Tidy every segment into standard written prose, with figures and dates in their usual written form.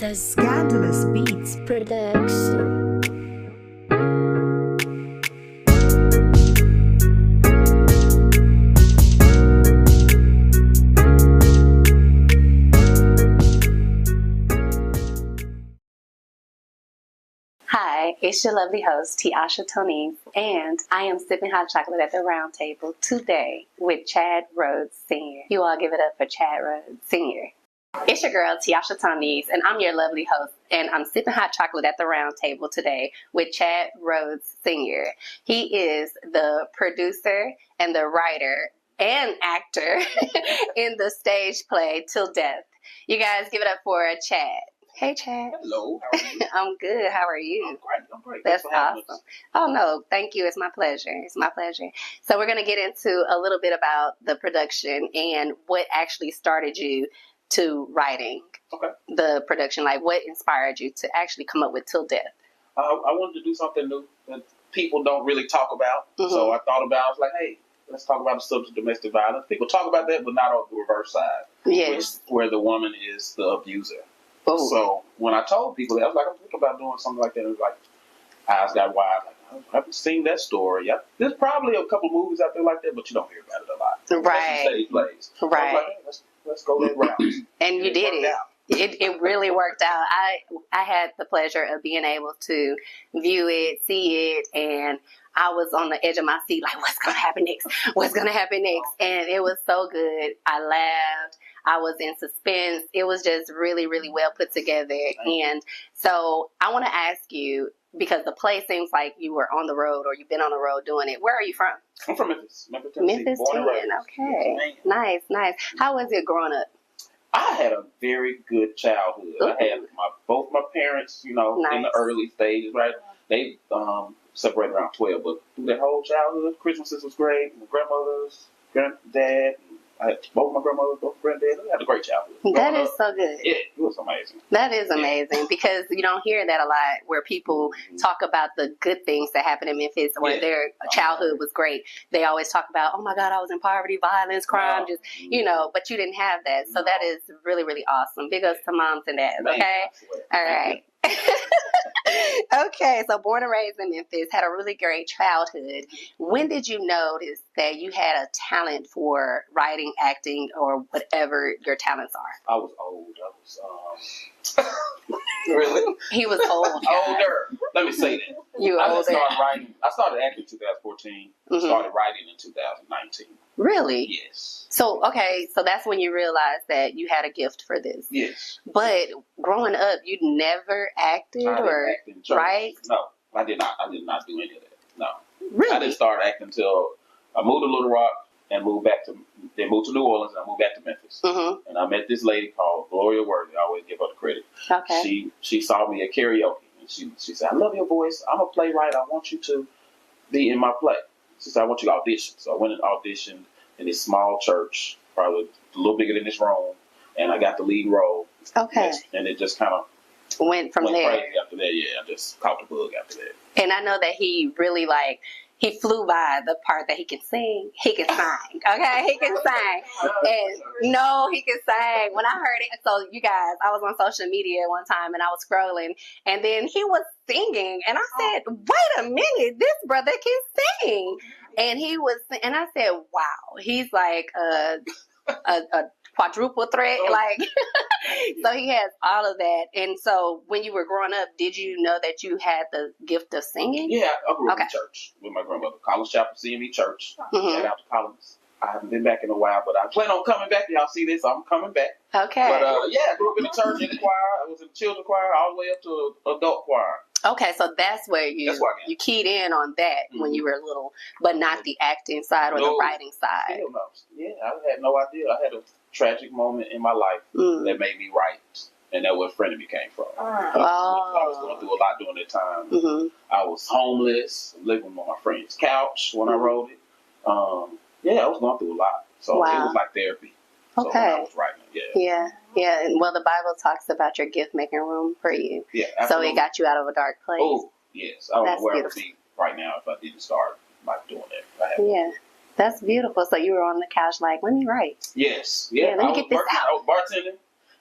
The Scandalous Beats production. Hi, it's your lovely host, Tiasha Tonies, and I am sipping hot chocolate at the round table today with Chad Rhodes Sr. You all give it up for Chad Rhodes Sr. It's your girl, Tiasha Tonies, and I'm your lovely host, and I'm sipping hot chocolate at the round table today with Chad Rhodes Sr. He is the producer and the writer and actor in the stage play Til Death. You guys give it up for Chad. Hey, Chad. Hello, how are you? I'm good. How are you? I'm great. That's awesome. Oh, no, thank you. It's my pleasure. It's my pleasure. So we're going to get into a little bit about the production and what actually started you to writing the production. Like, what inspired you to actually come up with Til Death? I wanted to do something new that people don't really talk about. So I thought about, I was like, hey, let's talk about the subject of domestic violence. People talk about that, but not on the reverse side. Yes. Where the woman is the abuser. Ooh. So when I told people that, I was like, I'm thinking about doing something like that. It was like, eyes got wide. Like, I haven't seen that story. Yeah, there's probably a couple movies out there like that, but you don't hear about it a lot. Right. Stage plays. Right. So I was like, hey, let's go that route. And you did it. It really worked out. I had the pleasure of being able to view it, see it, and I was on the edge of my seat like, what's going to happen next? What's going to happen next? And it was so good. I laughed. I was in suspense. It was just really, really well put together. And so I want to ask you, because the play seems like you were on the road or you've been on the road doing it. Where are you from? I'm from Memphis. Tennessee. Memphis, Tennessee. Okay. Yes, nice. How was it growing up? I had a very good childhood. Ooh. I had both my parents, in the early stages, right? They separated around 12, but through that whole childhood, Christmases was great. My grandmother's, granddad, I had both my grandmothers, both granddads. I had a great childhood. That is so good. Yeah, it was amazing. That is amazing because you don't hear that a lot where people talk about the good things that happened in Memphis where their childhood was great. They always talk about, oh my God, I was in poverty, violence, crime, but you didn't have that. So that is really, really awesome. Big ups to moms and dads, okay? All right. Okay, so born and raised in Memphis, had a really great childhood. When did you notice that you had a talent for writing, acting, or whatever your talents are? I was old. Really? He was old. Older. Let me say that. You were older. I started acting in 2014. Started writing in 2019. Really? Yes. So that's when you realized that you had a gift for this. Yes. But growing up, you never acted right? No, I did not. I did not do any of that. No. Really? I didn't start acting until I moved to Little Rock and moved to New Orleans and I moved back to Memphis. And I met this lady called Gloria Worthy. I always give her the credit. Okay. She saw me at karaoke and she said, I love your voice. I'm a playwright. I want you to be in my play. She said, I want you to audition. So I went and auditioned in this small church, probably a little bigger than this room, and I got the lead role. Okay. And it just kind of went there. Crazy after that. Yeah, I just caught the bug after that. And I know that he really he flew by the part that he can sing. He can sing. Okay, he can sing. And no, he can sing. When I heard it, so you guys, I was on social media one time and I was scrolling, and then he was singing, and I said, "Wait a minute, this brother can sing." And and I said, "Wow, he's like a quadruple threat." So he has all of that. And so when you were growing up, did you know that you had the gift of singing? Yeah, I grew up in church with my grandmother. Collins Chapel CME Church. Shout out to Collins. I haven't been back in a while, but I plan on coming back. Y'all see this, so I'm coming back. Okay. But I grew up in the church, in the choir. I was in the children's choir all the way up to adult choir. Okay, so that's where you keyed in on that when you were little, but not the acting side or the writing side. Hell no. Yeah, I had no idea. I had a tragic moment in my life that made me write, and that's where Friend of Me came from. I was going through a lot during that time. I was homeless, living on my friend's couch when I wrote it. I was going through a lot, so it was like therapy. So when I was writing, Yeah. Well, the Bible talks about your gift making room for you. Yeah, absolutely. So it got you out of a dark place. Oh, yes. I don't know where I would be right now if I didn't start doing that. That's beautiful. So you were on the couch like, let me write. Yes. Yeah. Let me get this out. I was bartending,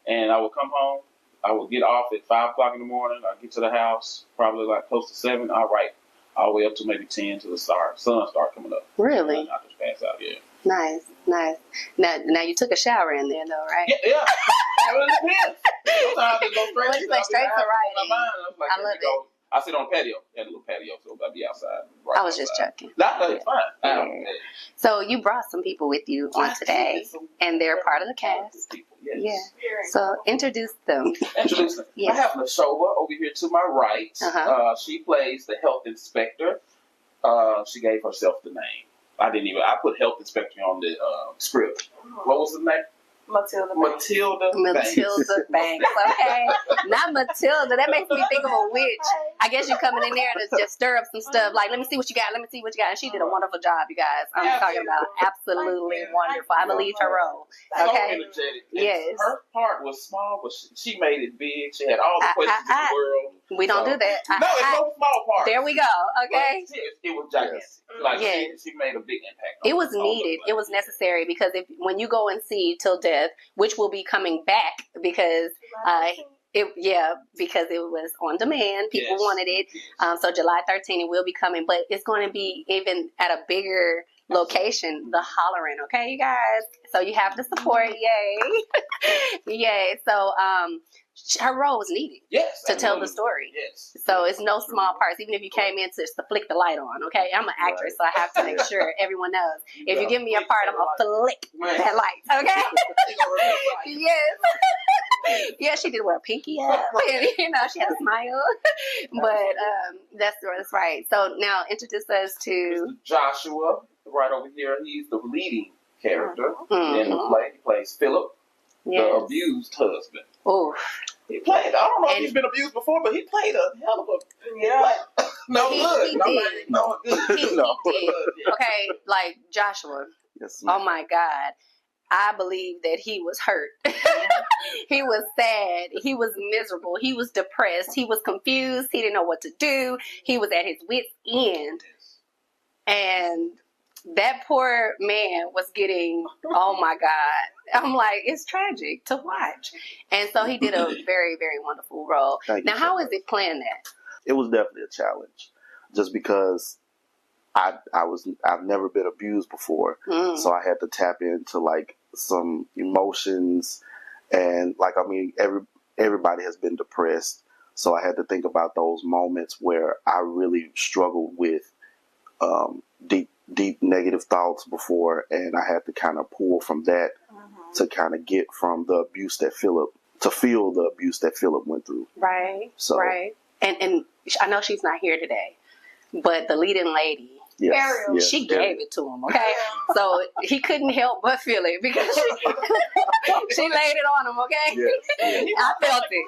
and I would come home I would get off at 5 o'clock in the morning. I'd get to the house probably like close to 7. I'll write all the way up to maybe 10 to the sun start coming up. Really? I just pass out, yeah. Nice. Now you took a shower in there though, right? Yeah. Well, it depends. Sometimes I just go straight. Well, like straight to writing. I love it. I sit on the patio. Had a little patio, so I'd be outside. I was just joking. That's fine. Yeah. So you brought some people with you on today, and they're part of the cast. Yes. Yeah. So introduce them. Yes. I have Lashova over here to my right. She plays the health inspector. She gave herself the name. I put health inspector on the script. What was the name? Matilda Banks. Okay. Not Matilda. That makes me think of a witch. I guess you're coming in there to just stir up some stuff. Like, let me see what you got. And she did a wonderful job, you guys. I'm talking about absolutely wonderful. I believed her role. Okay. So energetic. Yes. Her part was small, but she made it big. She had all the questions in the world. We don't do that. No, it's no small part. There we go. Okay. It was gigantic. Like she made a big impact. It was needed. It was necessary because when you go and see Til Death, which will be coming back because because it was on demand. People wanted it. So July 13th it will be coming, but it's going to be even at a bigger location, the Hollering. Okay, you guys. So you have to support. Yay. Yay. So her role was needed to tell the story. Yes. So it's no small parts, even if you came in to flick the light on, okay? I'm an actress, so I have to make sure everyone knows. If you give me a part, I'm going to flick that light, okay? Yes. Yeah, she did wear a pinky up. She had a smile. But that's right. So now introduce us to... Mr. Joshua, right over here. He's the leading character in the play. He plays Philip, the abused husband. Oh, he played. I don't know if he's been abused before, but he played a hell of a He did. Okay, like Joshua. Yes, ma'am. Oh my God, I believe that he was hurt. He was sad. He was miserable. He was depressed. He was confused. He didn't know what to do. He was at his wit's end, and that poor man was getting, oh my God. I'm like, it's tragic to watch. And so he did a very, very wonderful role. Now, how is it playing that? It was definitely a challenge just because I've never been abused before. So I had to tap into like some emotions and everybody has been depressed. So I had to think about those moments where I really struggled with, deep negative thoughts before, and I had to kind of pull from that to kind of get from the abuse that Philip went through. Right. So, right. And I know she's not here today, but the leading lady, Ariel, she gave it to him. Okay, so he couldn't help but feel it because she laid it on him. Okay, I felt it.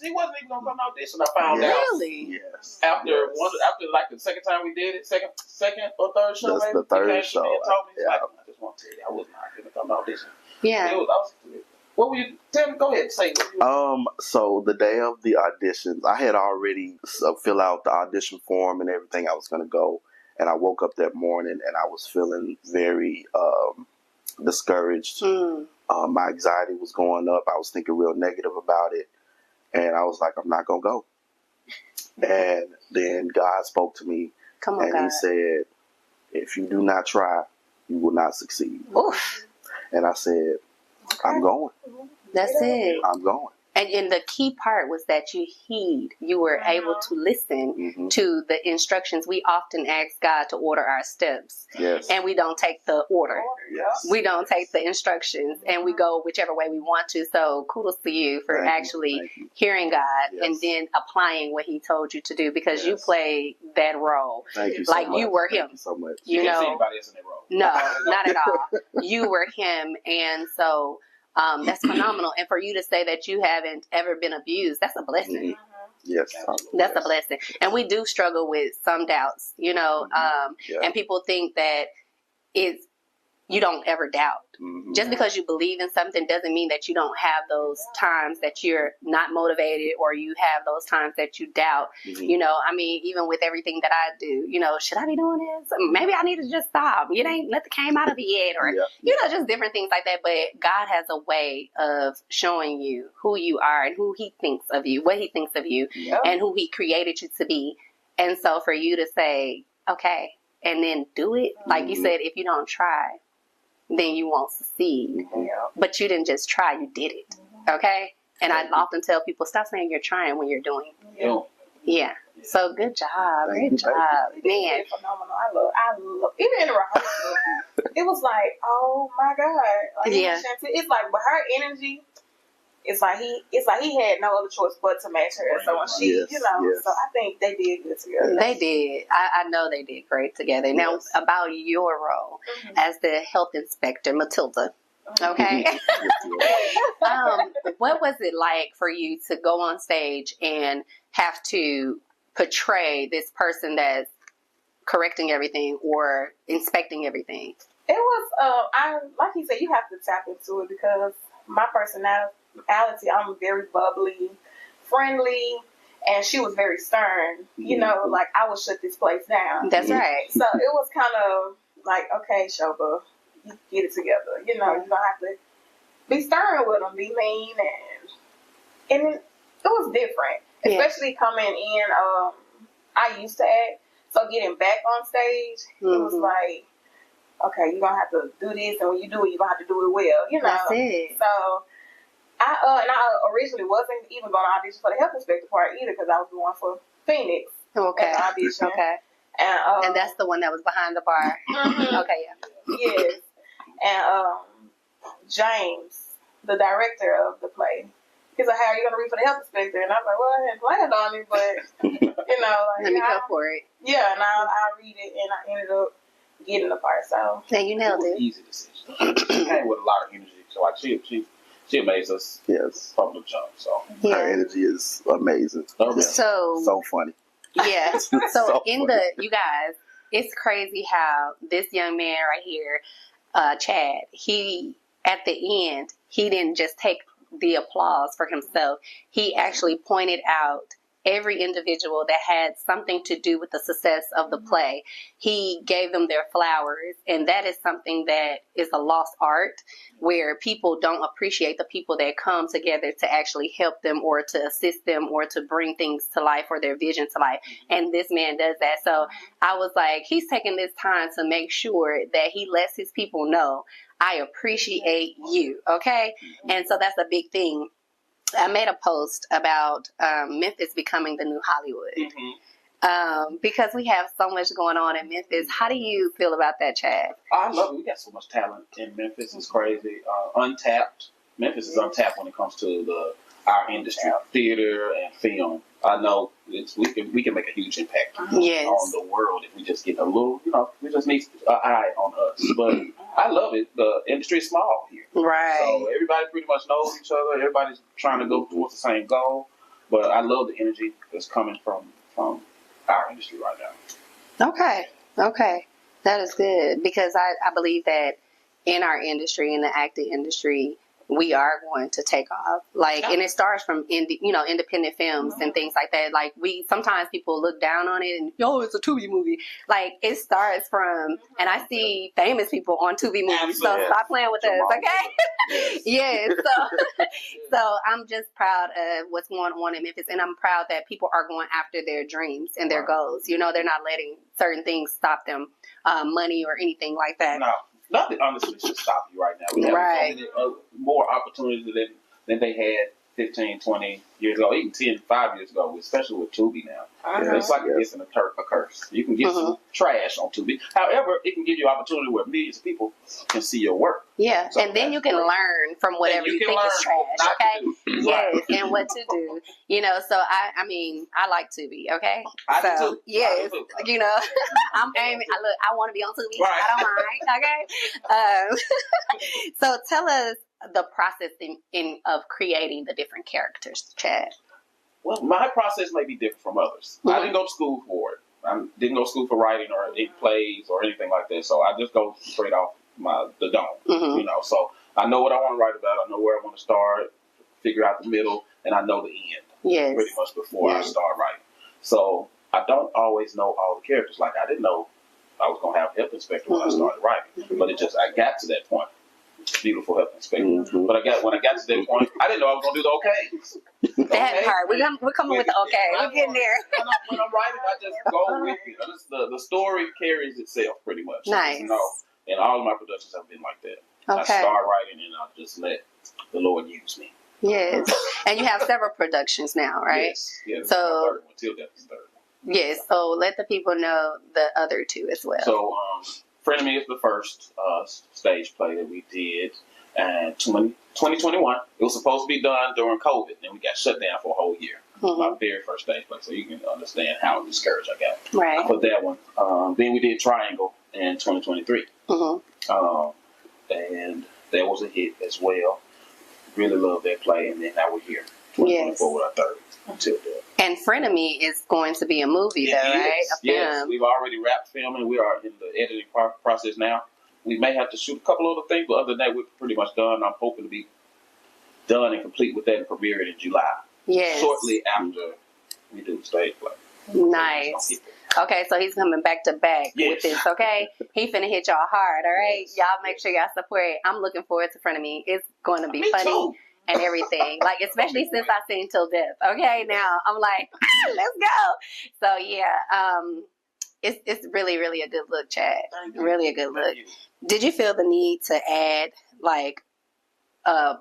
He wasn't even gonna come audition. I found out. Really? Yes. After like the second time we did it, second or third show, that's maybe. The third show. And told me, I just want to tell you, I was not gonna come audition. Yeah. What were you? Tell me. Go ahead. Say. So the day of the auditions, I had already fill out the audition form and everything. I was gonna go. And I woke up that morning and I was feeling very discouraged. My anxiety was going up. I was thinking real negative about it. And I was like, I'm not going to go. And then God spoke to me. He said, if you do not try, you will not succeed. Oof. And I said, I'm going. That's it. I'm going. And the key part was that you were able to listen to the instructions. We often ask God to order our steps. Yes. And we don't take the order. Yes. We don't take the instructions and we go whichever way we want to. So kudos to you for actually hearing God and then applying what he told you to do because you played that role. Thank you so much. You were him. Thank you so much. You can't see anybody else in that role. No, not at all. You were him. And so that's phenomenal. And for you to say that you haven't ever been abused, that's a blessing. Yes. That's a blessing. And we do struggle with some doubts, and people think that it's you don't ever doubt. Mm-hmm. Just because you believe in something doesn't mean that you don't have those times that you're not motivated or you have those times that you doubt. Mm-hmm. You know, I mean, even with everything that I do, you know, should I be doing this? Maybe I need to just stop. It ain't nothing came out of it yet, or, you know, just different things like that. But God has a way of showing you who you are and who he thinks of you, what he thinks of you, and who he created you to be. And so for you to say, okay, and then do it, like you said, if you don't try, then you won't succeed. But you didn't just try, you did it. Okay? And I often tell people, stop saying you're trying when you're doing. Yeah. So good job. Great job. Man. Phenomenal. I love even in the rehearsal. It was like, oh my God. Like, it's like with her energy, it's like he had no other choice but to match her. So when she, you know, so I think they did good together. They did. I know they did great together. Now, about your role as the health inspector, Matilda. Okay. What was it like for you to go on stage and have to portray this person that's correcting everything or inspecting everything? It was, like you said, you have to tap into it because my personality, I'm very bubbly, friendly, and she was very stern. You know, like I would shut this place down. That's right. So it was kind of like, okay, Shoba, you get it together. You know, you don't have to be stern with them, be mean, and it was different, especially coming in. I used to act, so getting back on stage, it was like, okay, you're gonna have to do this, and when you do it, you're gonna have to do it well. You know, that's it. So. I originally wasn't even going to audition for the health inspector part either because I was going for Phoenix. Okay. As an audition. Okay. And that's the one that was behind the bar. Okay, Yes. And James, the director of the play, he's like, "How are you going to read for the health inspector?" And I was like, "Well, I hadn't planned on it, but you know, like, let me go for it." Yeah, and I read it, and I ended up getting the part. So yeah, you nailed it. Easy decision. She came with a lot of energy. So like she amazed us from the jump. So her energy is amazing. So funny. Yeah. So in funny. You guys, it's crazy how this young man right here, Chad, he at the end, he didn't just take the applause for himself. He actually pointed out every individual that had something to do with the success of the play. He gave them their flowers, and that is something that is a lost art where people don't appreciate the people that come together to actually help them or to assist them or to bring things to life or their vision to life. And this man does that. So I was like, he's taking this time to make sure that he lets his people know, I appreciate you. Okay. And so that's a big thing. I made a post about Memphis becoming the new Hollywood because we have so much going on in Memphis. How do you feel about that, Chad? I love it. We got so much talent in Memphis. It's crazy. Untapped. Memphis is untapped when it comes to our industry, theater and film. I know we can make a huge impact on the world if we just get a little, we just need an eye on us. But I love it. The industry is small here. Right. So everybody pretty much knows each other. Everybody's trying to go towards the same goal. But I love the energy that's coming from our industry right now. Okay. That is good because I believe that in our industry, in the acting industry, we are going to take off. And it starts from independent films and things like that. Like sometimes people look down on it and it's a Tubi movie. Like it starts from, and I see famous people on Tubi movies. So stop playing with us, okay? Yes. So I'm just proud of what's going on in Memphis, and I'm proud that people are going after their dreams and their goals. They're not letting certain things stop them, money or anything like that. No. Nothing honestly should stop you right now. We have more opportunities than they had 15, 20 years ago, even 10, 5 years ago, especially with Tubi now. It's like it's a curse. You can get some trash on Tubi. However, it can give you an opportunity where millions of people can see your work. Yeah, so and then you can learn from whatever you think is trash, okay? Yes, and what to do. So I like Tubi, okay? I do too. Yes, I'm aiming. I want to be on Tubi. Right. I don't mind, okay? So tell us the process of creating the different characters, Chad. Well, my process may be different from others. I didn't go to school for it. I didn't go to school for writing or any plays or anything like that. So I just go straight off the dome. You know, so I know what I want to write about. I know where I want to start, figure out the middle, and I know the end. Yes. Pretty much before I start writing. So I don't always know all the characters. Like I didn't know I was gonna have a health inspector when I started writing, but I got to that point. Beautiful health inspector. But when I got to that point, I didn't know I was gonna do the okays. That part, we're coming with the okay. We're getting there. When I'm writing, I just go with it. The story carries itself pretty much. Nice. You know, and all of my productions have been like that. Okay. I start writing and I just let the Lord use me. Yes, and you have several productions now, right? Yes. Yeah. So Til Death is third. Yes. So let the people know the other two as well. So, Frenemy is the first stage play that we did, and 2021. It was supposed to be done during COVID, and we got shut down for a whole year. My very first stage play, so you can understand how discouraged I got. Right. For that one. Then we did Triangle in 2023, and that was a hit as well. Really love that play, and then now we're here. 2024 with our third Til Death. And Frenemy is going to be a movie, though, right? Yes, we've already wrapped filming. We are in the editing process now. We may have to shoot a couple other things, but other than that, we're pretty much done. I'm hoping to be done and complete with that and premiere it in July. Yes. Shortly after we do the stage play. Nice. Okay, so he's coming back to back with this, okay? He finna hit y'all hard, all right? Yes. Y'all make sure y'all support it. I'm looking forward to Frenemy. It's going to be funny. Too. And everything, like especially since I seen Til Death. Okay, now I'm like, let's go. So yeah, it's really a good look, Chad. Really a good look. Did you feel the need to add like, I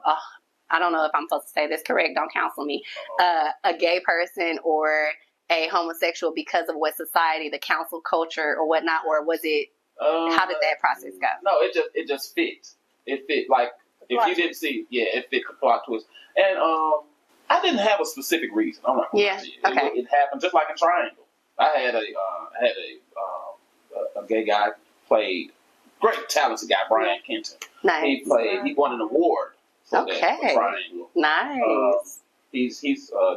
don't know if I'm supposed to say this correct. Don't counsel me. A gay person or a homosexual because of what society, the council culture or whatnot, or was it? How did that process go? No, it just fit. It fit like. If you didn't see, it fit the plot twist. And I didn't have a specific reason. I'm not going to say it. Okay. It happened just like in Triangle. I had a gay guy played, great talented guy, Brian Kenton. Nice. He won an award for that, for Triangle. Nice. He's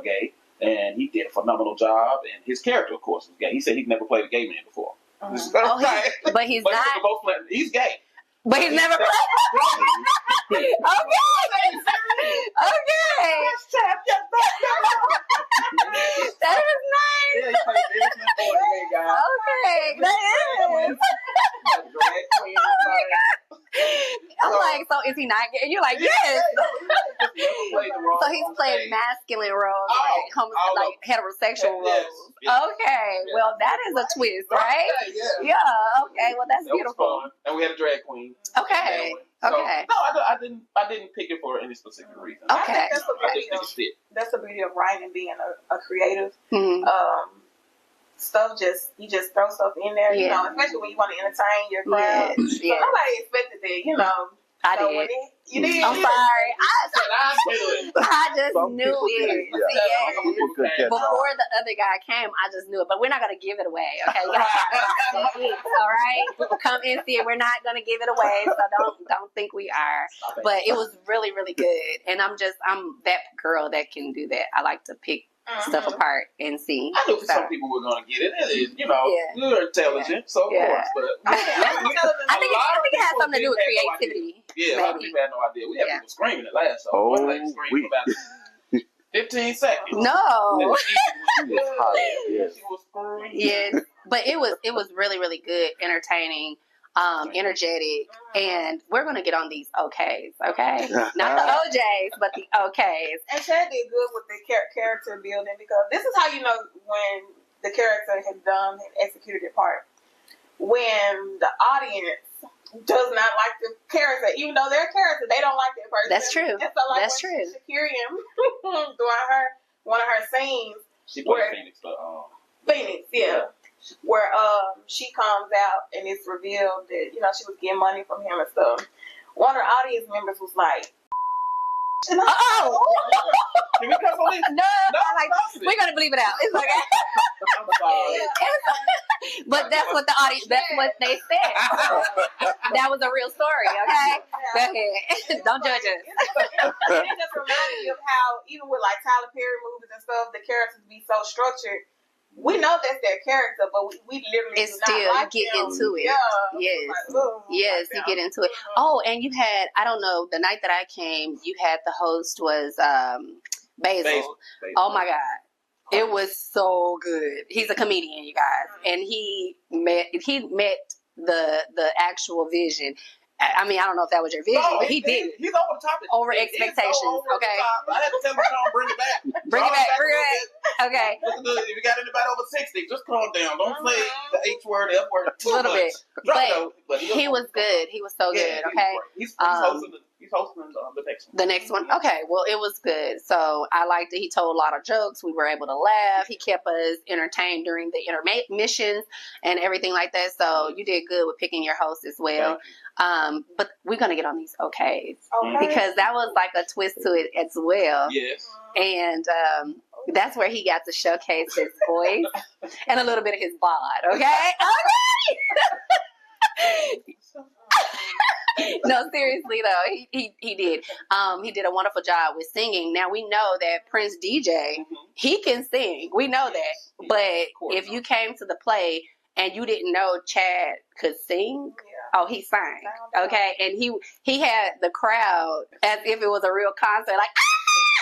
gay, and he did a phenomenal job. And his character, of course, was gay. He said he'd never played a gay man before. But he's not. He's gay. But he's never played. Okay. That is nice. Yeah, he played gay guy. Okay, that is. I'm like, so is he not gay? You're like, yes. So he's played masculine roles, like heterosexual roles. Okay, well that is a twist, right? Yeah. Okay, well that's beautiful. And we had a drag queen. Okay. So, no, I didn't pick it for any specific reason. Okay. That's the beauty of writing and being a creative. You just throw stuff in there, you know, especially when you want to entertain your crowd. Yes. So nobody expected that, you know. I so did. You did. I'm sorry. I just knew it. Before the other guy came, I just knew it. But we're not going to give it away, okay? All right? Come and see it. We're not going to give it away, so don't think we are. But it was really good. And I'm that girl that can do that. I like to pick stuff apart and see. I knew some people were going to get it. It is, you know, you're intelligent, so of course. But I think it has something to do with creativity. Yeah, a lot of people had no idea. We had people screaming at last. So one lady screamed for about 15 seconds. No. She was screaming. Yes, but it was really good, entertaining. Energetic, and we're gonna get on these okays, okay? Not the OJs, but the okays. And Chad did good with the character building because this is how you know when the character has done and executed their part. When the audience does not like the character, even though they're a character, they don't like that person. That's true. And so, like, that's true. Shakira during one of her scenes, she played Phoenix. Phoenix, yeah. Where she comes out and it's revealed that, you know, she was getting money from him and stuff. One of the audience members was like, Can we cuss on this? No, we're gonna believe it out. It's okay. I'm sorry. But that's what the audience, that's what they said. That was a real story, okay? Go ahead. Don't judge us. It just reminded me of how, even with like Tyler Perry movies and stuff, the characters be so structured we know that's their character, but we literally it's do still not like you get them. into it. Yeah. Yes, Like, yes, you get into it. Oh, and you had, I don't know, the night that I came, you had the host was Basil. Oh my God, it was so good. He's a comedian, you guys, and he met the actual vision. I mean, I don't know if that was your vision, but he did. He's over the top. Over expectations, over okay? I had to tell him, Sean, bring it back. Bring it back. Okay. If you got anybody over 60, just calm down. Don't say the H word, F word too a little much. bit. But he was good. He was so good, okay? He's hosting the next one. The next one? Okay, well, it was good. So I liked it. He told a lot of jokes. We were able to laugh. He kept us entertained during the intermissions and everything like that. So you did good with picking your host as well. But we're going to get on these okays. Okay. Because that was like a twist to it as well. Yes. And that's where he got to showcase his voice and a little bit of his bod, okay? No, seriously though, he did. He did a wonderful job with singing. Now we know that Prince DJ, he can sing. We know that. But if you came to the play and you didn't know Chad could sing, oh, he sang. Okay, and he had the crowd as if it was a real concert, like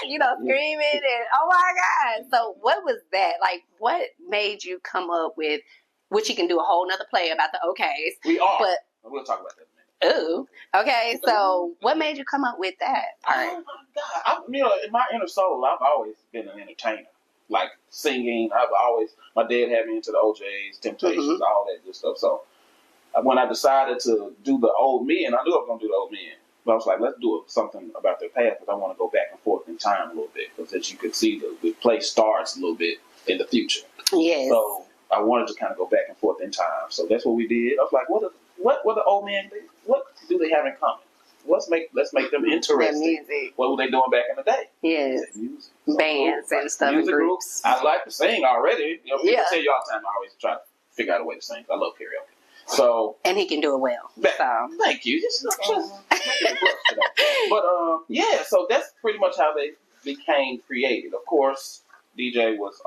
screaming and oh my God. So what was that like? What made you come up with? Which he can do a whole nother play about the okays. But we'll talk about that. Ooh, okay. So, what made you come up with that part? Oh my God! In my inner soul, I've always been an entertainer. Like singing, my dad had me into the OJs, Temptations, all that good stuff. So, when I decided to do the old men, I knew I was going to do the old men. But I was like, let's do something about their past because I want to go back and forth in time a little bit. Because as you can see, the play starts a little bit in the future. Yes. So I wanted to kind of go back and forth in time. So that's what we did. I was like, what the old men do? What do they have in common? Let's make them interesting. What were they doing back in the day? Yes. Music. Bands and stuff. Music groups. I like to sing already. People tell you all the time I always try to figure out a way to sing. I love karaoke. So and he can do it well. Thank you. But so that's pretty much how they became created. Of course, DJ was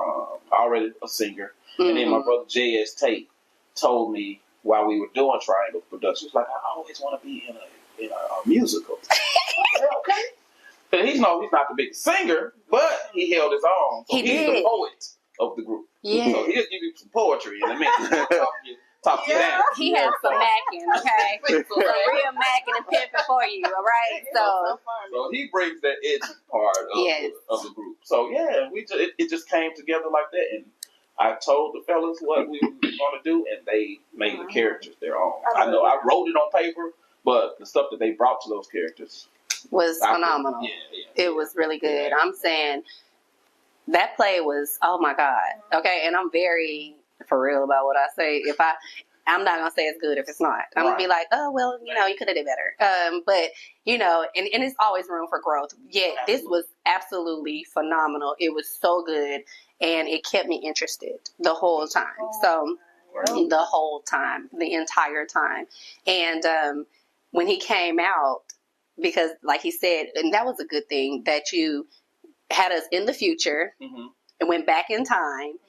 already a singer, and then my brother J.S. Tate told me while we were doing Triangle Productions, like I always want to be in a musical. Okay. And he's not the biggest singer, but he held his own. So he's the poet of the group. Yeah. So he'll give you some poetry in a minute. Talk you down. He has some macking, okay? Some real macking and pimping for you, all right? So he brings that edgy part of the group. So yeah, it just came together like that, and I told the fellas what we were going to do, and they made the characters their own. I know I wrote it on paper, but the stuff that they brought to those characters was phenomenal. It was really good. I'm saying that play was, oh my God. Okay, and I'm very for real about what I say. I'm not gonna say it's good if it's not. I'm gonna be like, oh well, you could have did better. But and it's always room for growth. Yeah, this was absolutely phenomenal. It was so good, and it kept me interested the whole time. So the whole time, the entire time, and when he came out, because like he said, and that was a good thing that you had us in the future and went back in time.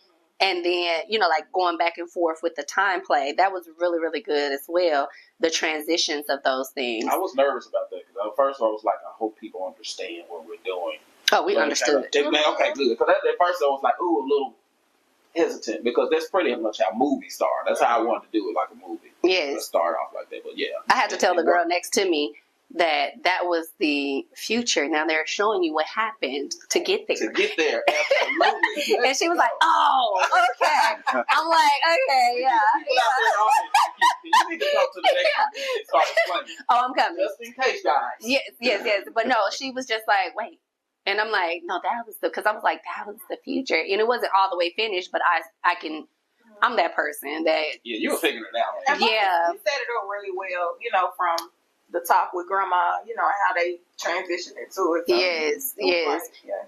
And then, like going back and forth with the time play, that was really, really good as well. The transitions of those things. I was nervous about that because at first I was like, I hope people understand what we're doing. Oh, we understood. Okay, good. Because at first I was like, ooh, a little hesitant because that's pretty much how movies start. That's how I wanted to do it, like a movie. Yes. Let's start off like that, but yeah. I had to tell the girl next to me that was the future. Now they're showing you what happened to get there. Absolutely. And she was like, oh, okay. I'm like, okay, yeah. You need to talk to the next one and start explaining. Oh, I'm coming. Just in case, guys. Yes. But no, she was just like, wait. And I'm like, no, because I was like, that was the future. And it wasn't all the way finished, but I'm that person that. Yeah, you were figuring it out. And you set it up really well, from the talk with grandma, and how they transition into it. So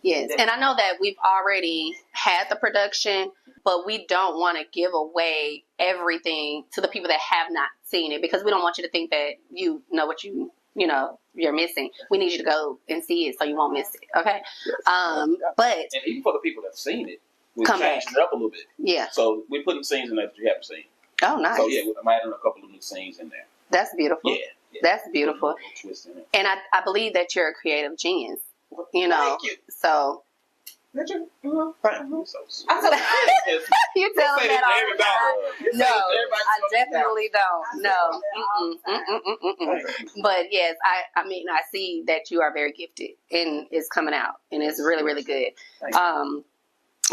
Yes. And I know that we've already had the production, but we don't want to give away everything to the people that have not seen it because we don't want you to think that you know what you're missing. We need you to go and see it so you won't miss it. Okay. But and even for the people that've seen it, we're changing it up a little bit. Yeah. So we're putting scenes in there that you haven't seen. Oh, nice. So yeah, I'm adding a couple of new scenes in there. That's beautiful. Yeah. That's beautiful. A little twist in it. And I believe that you're a creative genius. You know. Thank you. So. Thank you. So sweet. You tell them that all the time. No, I definitely don't. No. But yes, I mean, I see that you are very gifted and it's coming out and it's really, really good.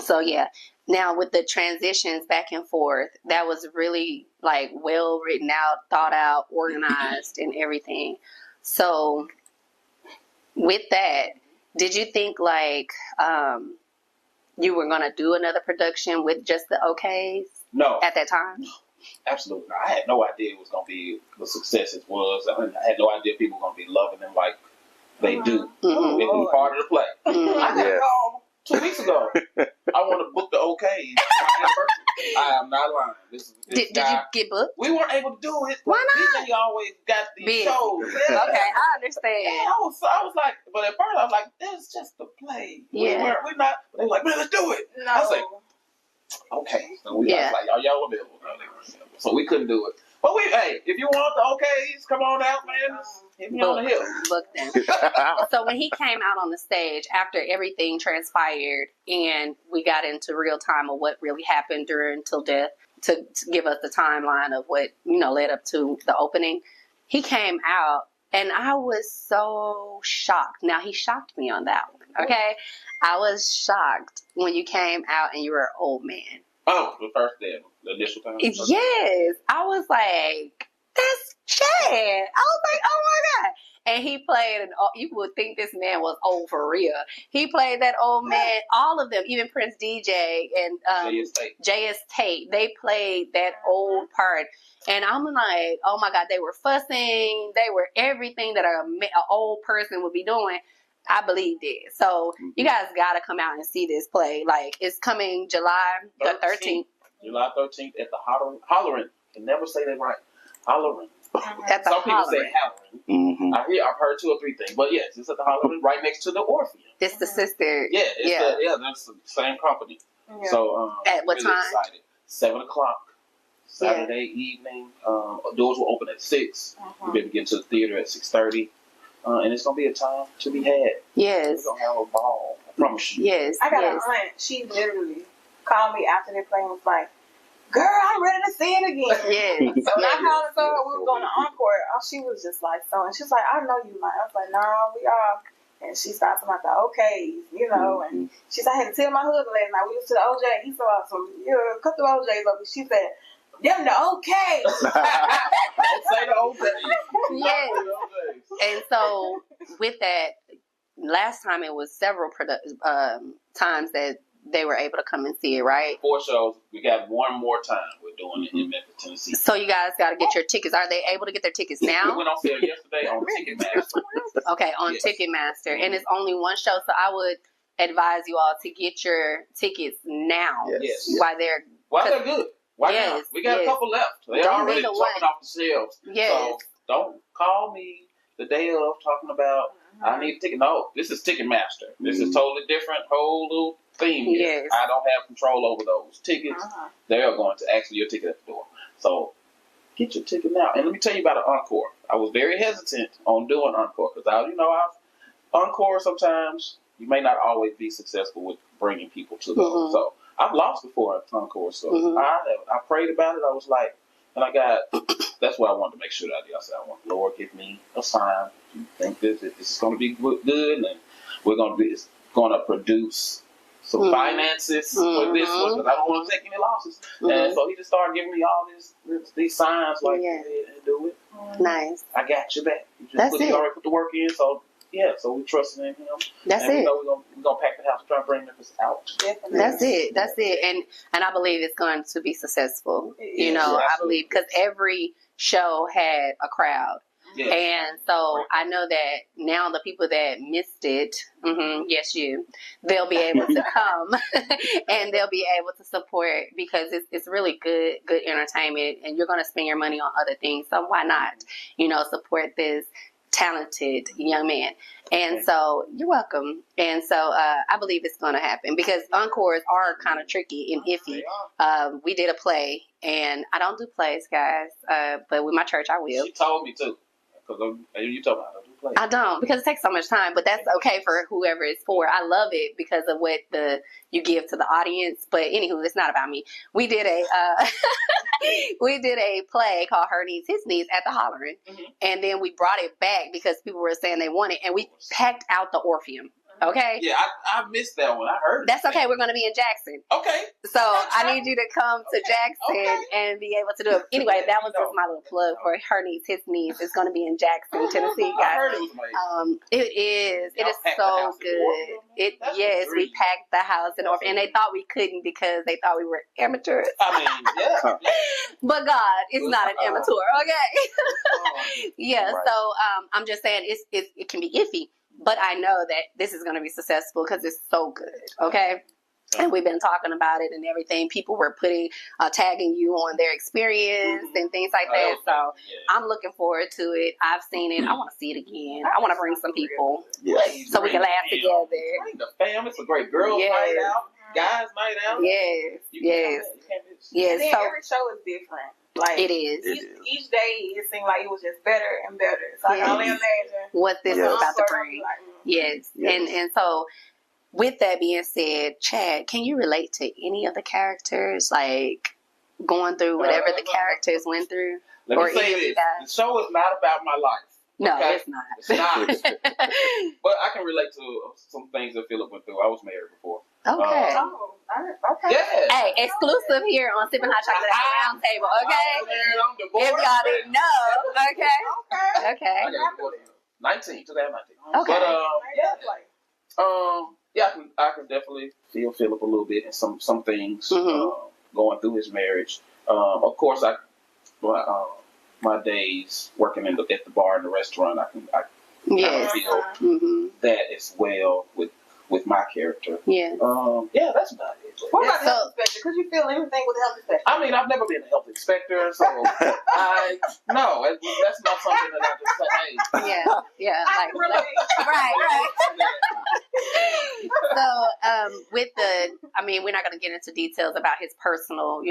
So yeah. Now with the transitions back and forth, that was really like well written out, thought out, organized and everything. So with that, did you think like you were going to do another production with just the OKs? No. At that time? Absolutely not. I had no idea it was going to be the success it was. I had no idea people were going to be loving them like they do. Mm-hmm. It was part of the play. Mm-hmm. I got called 2 weeks ago. I want to book the OKs. I am not lying. This did guy, you get booked? We weren't able to do it. Why not? DJ always got these Big. shows. Okay, I understand. Yeah, I was like, but at first I was like, "This just a play. Yeah. We're not." But they were like, "Man, let's do it." No. I was like, "Okay." So we was like, "Are y'all available?" No, they weren't available. So we couldn't do it. But hey, if you want the OKs, come on out, man. Hit me on the hill. Book them. So when he came out on the stage, after everything transpired and we got into real time of what really happened during Til Death, to give us the timeline of what, led up to the opening, he came out and I was so shocked. Now, he shocked me on that one, okay? I was shocked when you came out and you were an old man. Oh, the first day, the initial time? Yes. I was like, that's Chad. I was like, oh my God. And he played, you would think this man was old for real. He played that old man, all of them, even Prince DJ and J.S. Tate. They played that old part. And I'm like, oh my God, they were fussing. They were everything that an old person would be doing. I believed it. So you guys got to come out and see this play. Like, it's coming July the 13th. July 13th at the Hollering. I can never say that right. Hollering. At the Some people Hollering. say Hollering. Mm-hmm. I've heard 2 or 3 things. But yes, it's at the Hollering right next to the Orpheum. It's the sister. Yeah, that's the same company. Yeah. So at what really time? Excited. 7 o'clock. Saturday evening. Doors will open at 6. We'll be able to get to the theater at 6:30. And it's going to be a time to be had. Yes. We're going to have a ball. I promise you. Yes. I got a aunt. She literally called me after they play and was like, "Girl, I'm ready to see it again." Yes. So when I called her, so we were going to encore. She was just like, and she's like, "I know you lying." I was like, "No, we are." And she started talking about the OKs, and she's like, "I had to tell my husband last night. We went to the OJ. He saw some, a couple of OJs over. She said, them the OKs." Don't say the OJs. Yes. And so with that, last time it was several times that they were able to come and see it, right? 4 shows. We got one more time. We're doing it in Memphis, Tennessee. So you guys got to get your tickets. Are they able to get their tickets now? We went on sale yesterday on Ticketmaster. Okay, on Ticketmaster. And it's only one show, so I would advise you all to get your tickets now. Yes. While they're good. Why not? We got a couple left. They're already jumping off the shelves. Yes. So don't call me the day of talking about I need a ticket. No, this is Ticketmaster. This is totally different, whole little theme here. Yes. I don't have control over those tickets. They are going to ask for your ticket at the door. So get your ticket now. And let me tell you about an encore. I was very hesitant on doing encore because encore sometimes you may not always be successful with bringing people to those. So I've lost before at encore. So I prayed about it. I was like, and I got, that's what I wanted to make sure that I did. I said, I want the Lord give me a sign. You think this is going to be good, and we're going to produce some finances for this one because I don't want to take any losses. And so he just started giving me all these signs like, go ahead and do it. Nice. I got you back. You just already put the work in, so so we trusted in him. That's and it. We know we're gonna pack the house and try and bring Memphis out. That's it. And I believe it's going to be successful. I believe because every show had a crowd. Yes. And so I know that now the people that missed it, they'll be able to come and they'll be able to support because it's really good entertainment and you're going to spend your money on other things. So why not, support this talented young man. And so you're welcome. And so I believe it's going to happen because encores are kind of tricky and iffy. We did a play, and I don't do plays, guys, but with my church I will. She told me to. Because you told me I don't do plays. I don't, because it takes so much time, but that's okay for whoever it's for. I love it because of what you give to the audience. But anywho, it's not about me. We did a play called Her Needs, His Needs at the Hollering, and then we brought it back because people were saying they wanted, and we packed out the Orpheum. Okay. Yeah, I missed that one. I heard. That's okay. We're going to be in Jackson. Okay. So I need you to come to Jackson and be able to do it. Anyway, that was just my little plug for Her Needs, His Needs. It's going to be in Jackson, Tennessee, guys. I heard it was amazing. It is. It is so good. Yes, we packed the house in Orpheum, and they thought we couldn't because they thought we were amateurs. I mean, yeah. But God is not an amateur. Okay. Yeah. Right. So I'm just saying it can be iffy. But I know that this is going to be successful because it's so good, okay? And we've been talking about it and everything. People were tagging you on their experience and things like that. So I'm looking forward to it. I've seen it. I want to see it again. I want to bring some people so we can laugh together. The fam, it's a great girls' night out, guys' night out. Yes, yes. And then every show is different. Like it is. Each day it seemed like it was just better and better. So I can only imagine what this is about to bring. Yes. And so with that being said, Chad, can you relate to any of the characters, like going through whatever the characters went through? Let me say this. The show is not about my life. No, okay? it's not. It's not. But I can relate to some things that Philip went through. I was married before. Okay. Okay. Yeah. Hey, exclusive here on Sipping Hot Chocolate at the Round Table, okay? If y'all didn't know, okay? Okay. I got 2019. Okay. But I can definitely feel Philip a little bit in some things going through his marriage. Of course, my days working at the bar and the restaurant, I feel that as well with my character. Yeah. That's about it. What about the health inspector? Could you feel anything with the health inspector? I mean, I've never been a health inspector, so that's not something that I just say, hey. Yeah. Like, right. So, we're not going to get into details about his personal,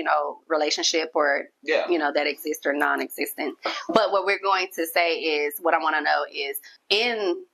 relationship or, that exists or non-existent. But what we're going to say is, what I want to know is in,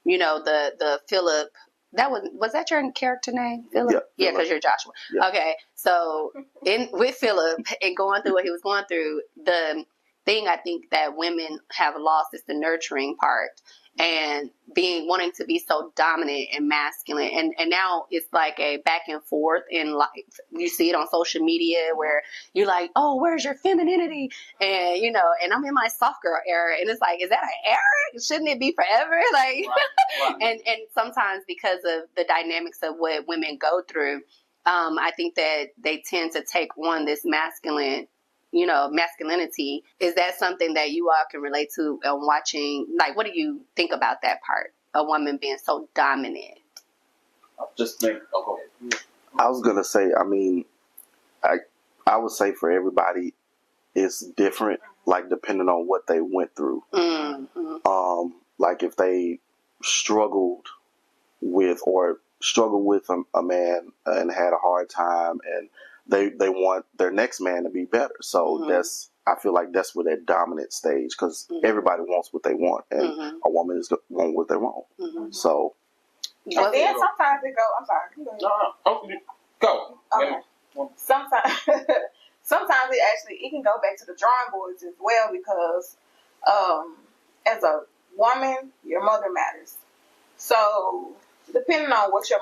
the Philip. Was that your character name, Philip? Yeah, because you're Joshua. Yeah. Okay, so with Philip and going through what he was going through, the thing I think that women have lost is the nurturing part and wanting to be so dominant and masculine. And now it's like a back and forth in life. You see it on social media where you're like, oh, where's your femininity? And, and I'm in my soft girl era. And it's like, is that an era? Shouldn't it be forever? Like, right. And sometimes because of the dynamics of what women go through, I think that they tend to take on this masculinity. Is that something that you all can relate to watching? Like, what do you think about that part? A woman being so dominant. Just think. Oh, go ahead. I was gonna say. I mean, I would say for everybody, it's different. Like depending on what they went through. Mm-hmm. Like if they struggled with a man and had a hard time and. They want their next man to be better. So I feel like that's where that dominant stage, because everybody wants what they want, and a woman is want what they want. So, and then sometimes it go. I'm sorry. Go. Okay. Sometimes it can go back to the drawing boards as well, because as a woman, your mother matters. So depending on what your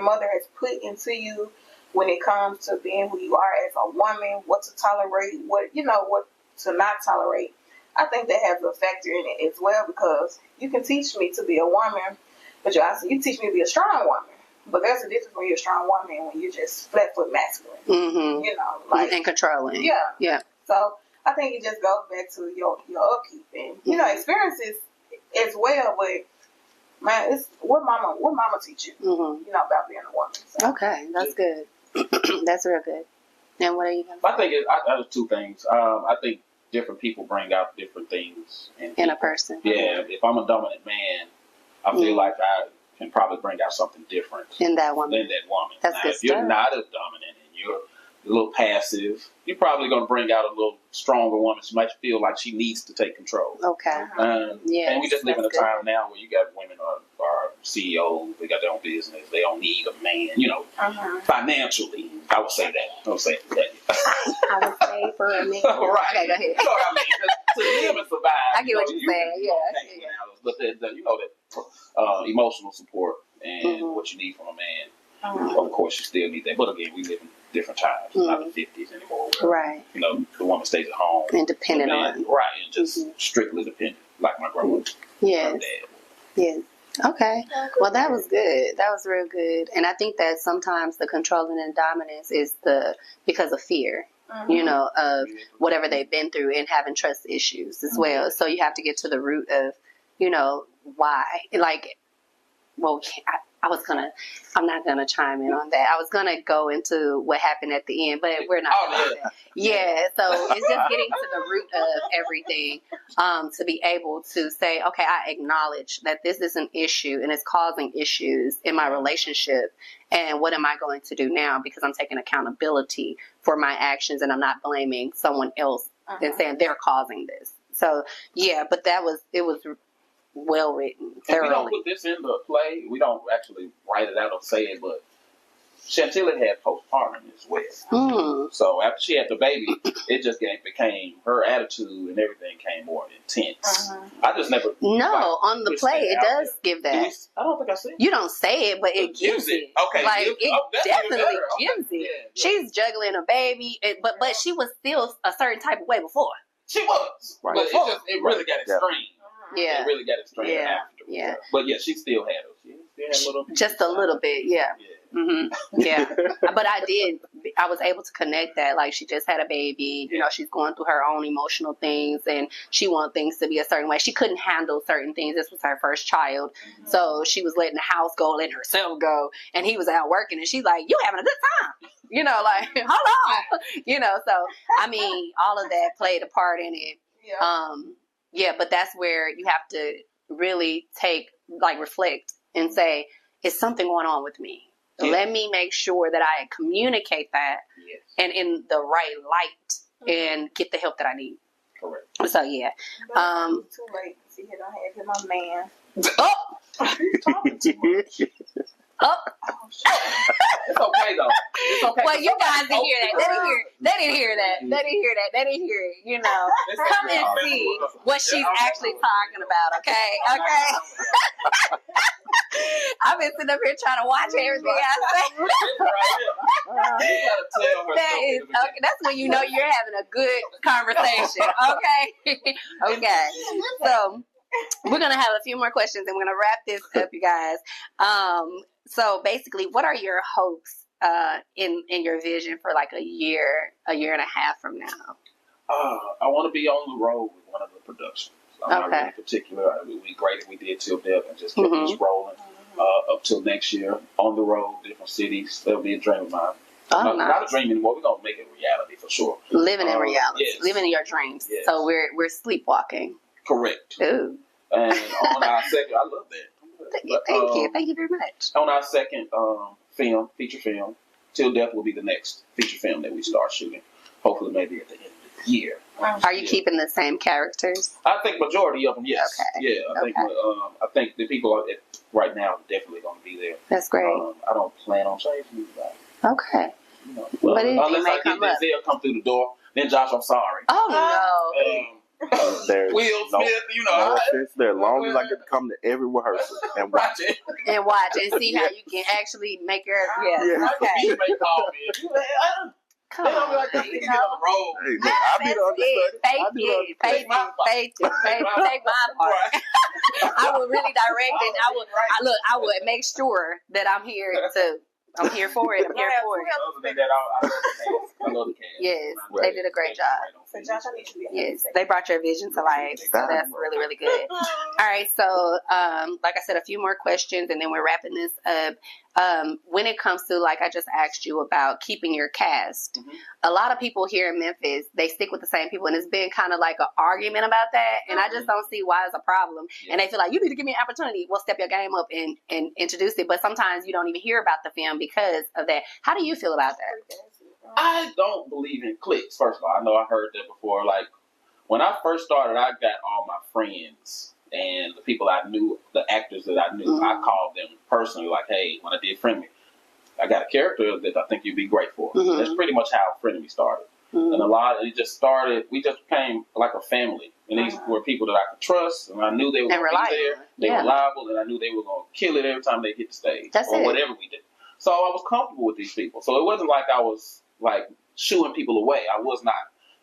mother has put into you. When it comes to being who you are as a woman, what to tolerate, what to not tolerate, I think that has a factor in it as well, because you can teach me to be a woman, but you teach me to be a strong woman. But there's a difference when you're a strong woman and when you're just flat-foot masculine. And controlling. Yeah. So I think it just goes back to your upkeep and experiences as well, but. Man, it's what mama teach you, about being a woman. So. Okay, that's good. That's real good. And what are you going to say? I think there's two things. I think different people bring out different things in a person. Yeah, if I'm a dominant man, I feel like I can probably bring out something different in that woman. That's now, good if you're not as dominant and you're a little passive, you're probably going to bring out a little stronger woman. She might feel like she needs to take control. Okay. And we just live in a time now where you got women are CEOs. They got their own business. They don't need a man. You know, financially, I would say that. I would say that. I would say for a man. Right. Okay, go ahead. You know what I mean? To live and survive. I get what you're saying. Yeah. But that emotional support and what you need from a man. Of course, you still need that. But again, we live in different times. It's not the 50s anymore. Where, right. You know, the woman stays at home. Independent on. Right. And just strictly dependent, like my grandmother. Yes. My dad. Yes. Okay. Well, that was good. That was real good. And I think that sometimes the controlling and dominance is because of fear. You know, of whatever they've been through and having trust issues as well. So you have to get to the root of, you know, why. Like, well, I'm not going to chime in on that. I was going to go into what happened at the end, but we're not going to do that. Yeah, so it's just getting to the root of everything to be able to say, okay, I acknowledge that this is an issue and it's causing issues in my relationship. And what am I going to do now? Because I'm taking accountability for my actions and I'm not blaming someone else and saying they're causing this. So, yeah, but it was well written. And we don't put this in the play. We don't actually write it out or say it, but Chantilly had postpartum as well. So after she had the baby, it just became her attitude and everything came more intense. I just never. No, on the play it does give that. I don't think I said it. You don't say it, but it gives it. Okay, like it definitely gives it. Yeah. She's juggling a baby, but she was still a certain type of way before. She was, right. But it really got extreme. Yeah, it really got extreme after. Yeah, but yeah, she still had it. She still had just a little bit. Yeah. Yeah, but I was able to connect that. Like, she just had a baby, you know, she's going through her own emotional things and she wanted things to be a certain way. She couldn't handle certain things. This was her first child. So she was letting the house go, letting herself go. And he was out working and she's like, you having a good time. You know, like, hold on. You know, so, I mean, all of that played a part in it. Yeah, but that's where you have to really reflect and say, is something going on with me? Let me make sure that I communicate that and in the right light and get the help that I need. Correct. So, yeah. Too late. See, I don't have my man. Oh! It's okay, though. It's okay. Well, you guys didn't hear that. They didn't hear it. You know. Come and see what she's actually talking about, okay? Okay? I've been sitting up here trying to watch everything I say. That's when you know you're having a good conversation, okay? Okay. So, we're going to have a few more questions and we're going to wrap this up, you guys. So basically, what are your hopes in your vision for like a year and a half from now? I want to be on the road with one of the productions. I'm not really particular. It would be great if we did Til Death and just kept this rolling up till next year. On the road, different cities. That'll be a dream of mine. Not a dream anymore. We're going to make it a reality for sure. Living in reality. Yes. Living in your dreams. Yes. So we're sleepwalking. Correct. Ooh. And on our second, I love that. Thank you very much. On our second feature film, Til Death will be the next feature film that we start shooting. Hopefully, maybe at the end of the year. Are you keeping the same characters? I think majority of them, yes. Okay. Yeah, I think the people right now are definitely going to be there. That's great. I don't plan on changing anybody. Okay. You know, but unless I get Denzel come through the door, then Josh, I'm sorry. Oh no. There's Will Smith, you know. No offense there. As long as I get to come to every rehearsal and watch it. And watch and see how you can actually make your okay. Come on, like, you get on the road. Hey, look, I'll be the understudy. Fake my part. I will really direct and I would make sure that I'm here for it. I'm here for it. I love the cast. Yes, they did a great job. So Josh, I need you to be a Yes, they brought your vision to life. So that's really, really good. All right, so like I said, a few more questions, and then we're wrapping this up. When it comes to, like I just asked you about keeping your cast, a lot of people here in Memphis, they stick with the same people, and it's been kind of like an argument about that, and I just don't see why it's a problem. And they feel like, you need to give me an opportunity. Well, step your game up and introduce it, but sometimes you don't even hear about the film because of that. How do you feel about that? I don't believe in cliques, first of all. I know I heard that before. Like, when I first started, I got all my friends and the people I knew, the actors that I knew. I called them personally, like, hey, when I did Friend Me, I got a character that I think you'd be great for. That's pretty much how Friend Me started. And we just became like a family. And these were people that I could trust, and I knew they were going to be there. They were reliable, and I knew they were going to kill it every time they hit the stage whatever we did. So I was comfortable with these people. So it wasn't like I was like shooing people away. I was not.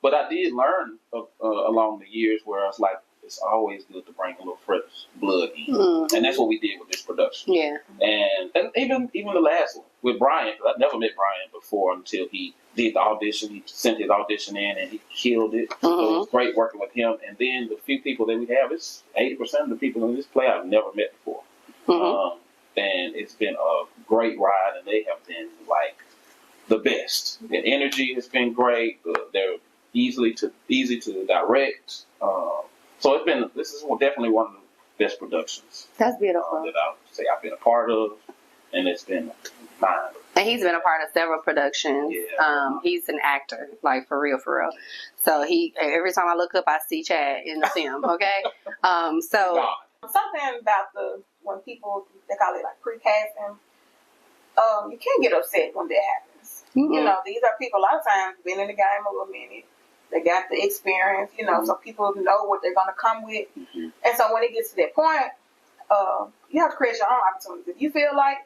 But I did learn along the years where I was like, it's always good to bring a little fresh blood in. And that's what we did with this production. Yeah. And even the last one with Brian, because I'd never met Brian before until he did the audition. He sent his audition in and he killed it. So it was great working with him. And then the few people that we have, it's 80% of the people in this play I've never met before. And it's been a great ride, and they have been like the best. The energy has been great. They're easy to direct. So this is definitely one of the best productions. That's beautiful. That I would say I've been a part of, and it's been mine. And he's been a part of several productions. Yeah. He's an actor, like for real. So every time I look up, I see Chad in the film. Okay. So something about when people, they call it like pre-casting. You can't get upset when that happens. You know, these are people a lot of times been in the game a little minute. They got the experience, you know, so people know what they're going to come with. And so when it gets to that point, you have to create your own opportunities. If you feel like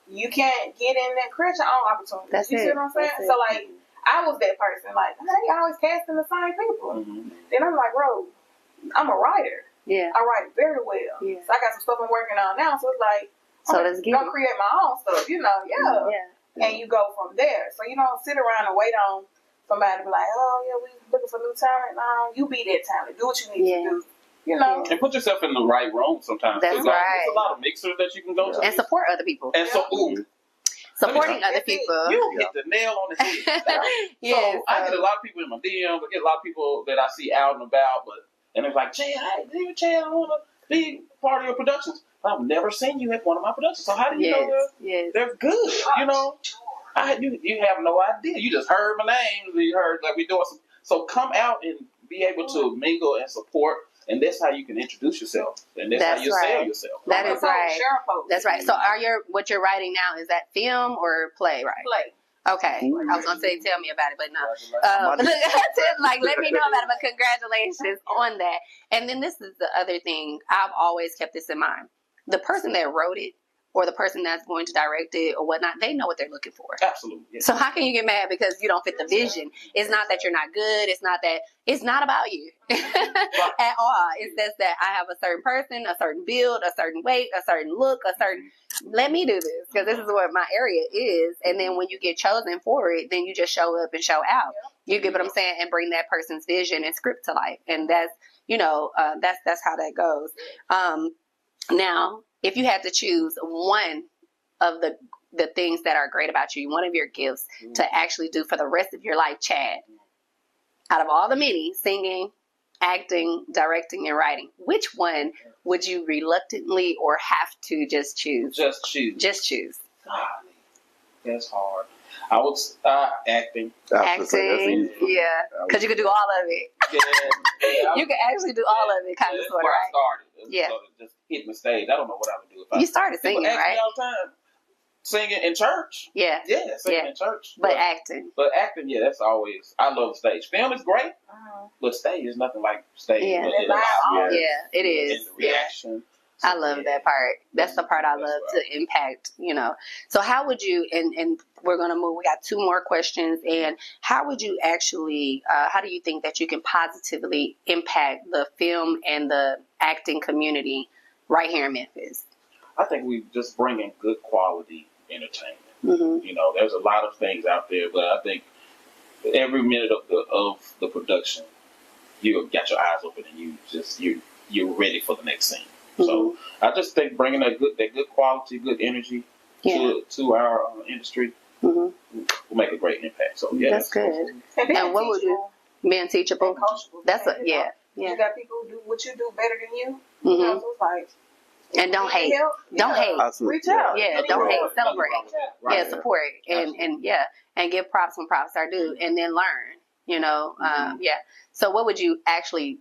you can't get in there, create your own opportunities. You see what I'm saying? So, like, I was that person. Like, hey, I always casting the same people. Then I'm like, bro, I'm a writer. Yeah. I write very well. Yeah. So I got some stuff I'm working on now. So it's like, let's get go create my own stuff, you know? And you go from there. So you don't sit around and wait on somebody to be like, oh, yeah, we looking for new talent. No, you be that talent. Do what you need to do. You know? And put yourself in the right room sometimes. That's right. There's a lot of mixers that you can go to. And support other people. And supporting other people. You hit the nail on the head. So I get a lot of people in my DMs. I get a lot of people that I see out and about, and they're like, Chad, I want to be part of your productions. I've never seen you at one of my productions. So how do you know they're good? You know, you have no idea. You just heard my name. You heard that we doing some. So come out and be able to mingle and support. And that's how you can introduce yourself, and that's how you sell yourself. That is right. That's right. So, what you're writing now, is that film or play? Right. Play. Okay. I was gonna say, tell me about it, but no. Like, let me know about it. But congratulations on that. And then this is the other thing. I've always kept this in mind. The person that wrote it, or the person that's going to direct it or whatnot, they know what they're looking for. Absolutely. Yeah. So how can you get mad because you don't fit the vision? It's not that you're not good. It's not about you at all. It's just that I have a certain person, a certain build, a certain weight, a certain look, let me do this because this is what my area is. And then when you get chosen for it, then you just show up and show out. You get what I'm saying? And bring that person's vision and script to life. And that's, that's how that goes. Now, if you had to choose one of the things that are great about you, one of your gifts to actually do for the rest of your life, Chad, out of all the many, singing, acting, directing, and writing, which one would you reluctantly or have to just choose? Just choose. God, that's hard. I would acting. Acting, yeah. Because you could do all of it. Yeah. You can actually do all of it, kind of, sort of, right? I started. Yeah. So just hitting the stage. I don't know what I would do if you started singing, right? Me all the time. Singing in church. Yeah. Yeah, singing in church. But acting. Yeah, that's always, I love the stage. Film is great, but stage is nothing like stage. Yeah, it is. And the reaction. I love that part. That's the part I love to impact, So how would you, and we're going to move, we got two more questions. And how would you actually, how do you think that you can positively impact the film and the acting community right here in Memphis? I think we just bring in good quality entertainment. There's a lot of things out there, but I think every minute of the production, you got your eyes open and you're ready for the next scene. So I just think bringing that good quality, good energy to our industry will make a great impact. So that's good. And what would you being teachable? That's yeah. You got people who do what you do better than you. You know, so it's like. And don't hate. Don't hate. Reach out. Yeah, don't hate. Celebrate. Yeah, support. And and give props when props are due, and then learn. You know, yeah. So what would you actually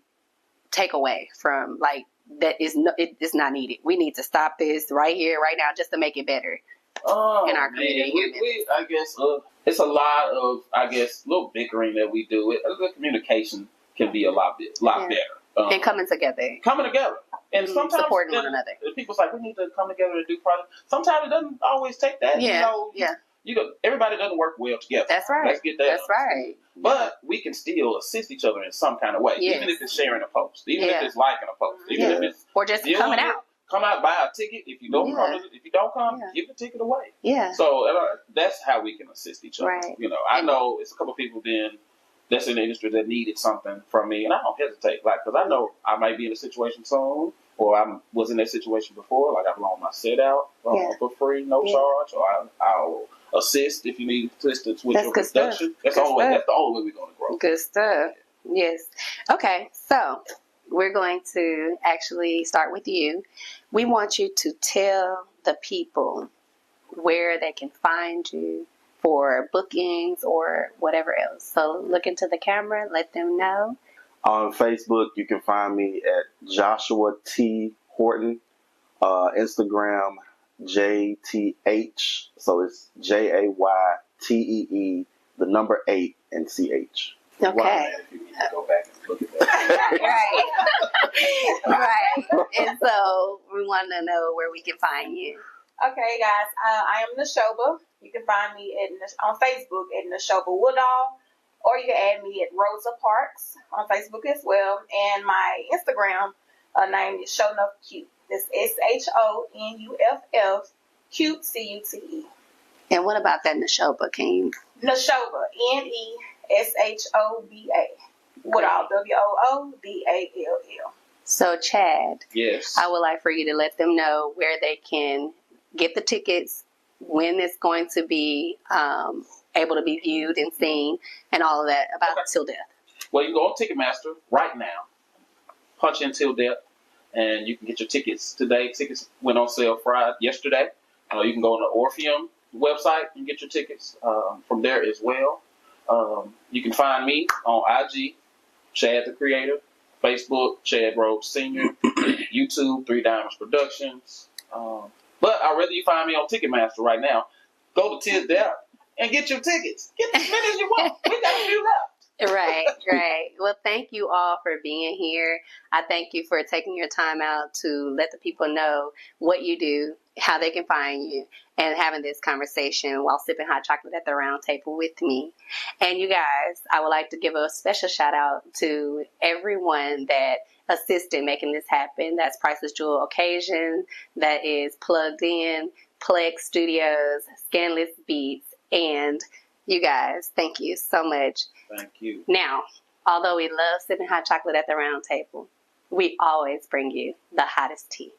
take away from like that is it's not needed? We need to stop this right here, right now, just to make it better in our community. I guess it's a lot of little bickering that we do. The communication can be a lot better. And coming together. And sometimes supporting one another. People's like, we need to come together and do projects. Sometimes it doesn't always take that. Everybody doesn't work well together. That's right. Let's get that. That's right. But we can still assist each other in some kind of way, even if it's sharing a post, even if it's liking a post, even if it's or just coming out. Come out, buy a ticket. If you don't come, give the ticket away. Yeah. So that's how we can assist each other. Right. You know, I know it's a couple people that's in the industry that needed something from me, and I don't hesitate. Like, because I know I might be in a situation soon, or I was in that situation before. Like, I've loaned my set out for free, no charge, or I'll assist if you need assistance with your production. That's the only way we're going to grow. Good stuff. Yes. Okay, so we're going to actually start with you. We want you to tell the people where they can find you for bookings or whatever else. So look into the camera, let them know. On Facebook, you can find me at Joshua T. Horton. Instagram, JTH. So it's JAYTEE, the number 8 and CH. Okay. Wow, man, if you need to go back and look at that. Right. And so we want to know where we can find you. Okay, guys. I am Nashoba. You can find me on Facebook at Nashoba Woodall, or you can add me at Rosa Parks on Facebook as well. And my Instagram name is Shownuff Cute. It's SHONUFF Cute CUTE. And what about that Nashoba? Can you? Nashoba NESHOBA Woodall WOODALL. So Chad, yes, I would like for you to let them know where they can get the tickets, when it's going to be able to be viewed and seen, and all of that about Til Death. Well, you can go on Ticketmaster right now, punch in Til Death, and you can get your tickets today. Tickets went on sale yesterday. You can go on the Orpheum website and get your tickets from there as well. You can find me on IG, Chad the Creator, Facebook, Chad Rhodes Sr., YouTube, 3 Diamonds Productions. But I'd rather you find me on Ticketmaster right now. Go to Til Death and get your tickets. Get as many as you want. We got a few left. Right. Well, thank you all for being here. I thank you for taking your time out to let the people know what you do, how they can find you, and having this conversation while sipping hot chocolate at the round table with me. And you guys, I would like to give a special shout out to everyone that assisted making this happen. That's Priceless Jewel Occasion, that is Plugged In, Plex Studios, Scanless Beats, and you guys, thank you so much. Thank you. Now, although we love sipping hot chocolate at the round table, we always bring you the hottest tea.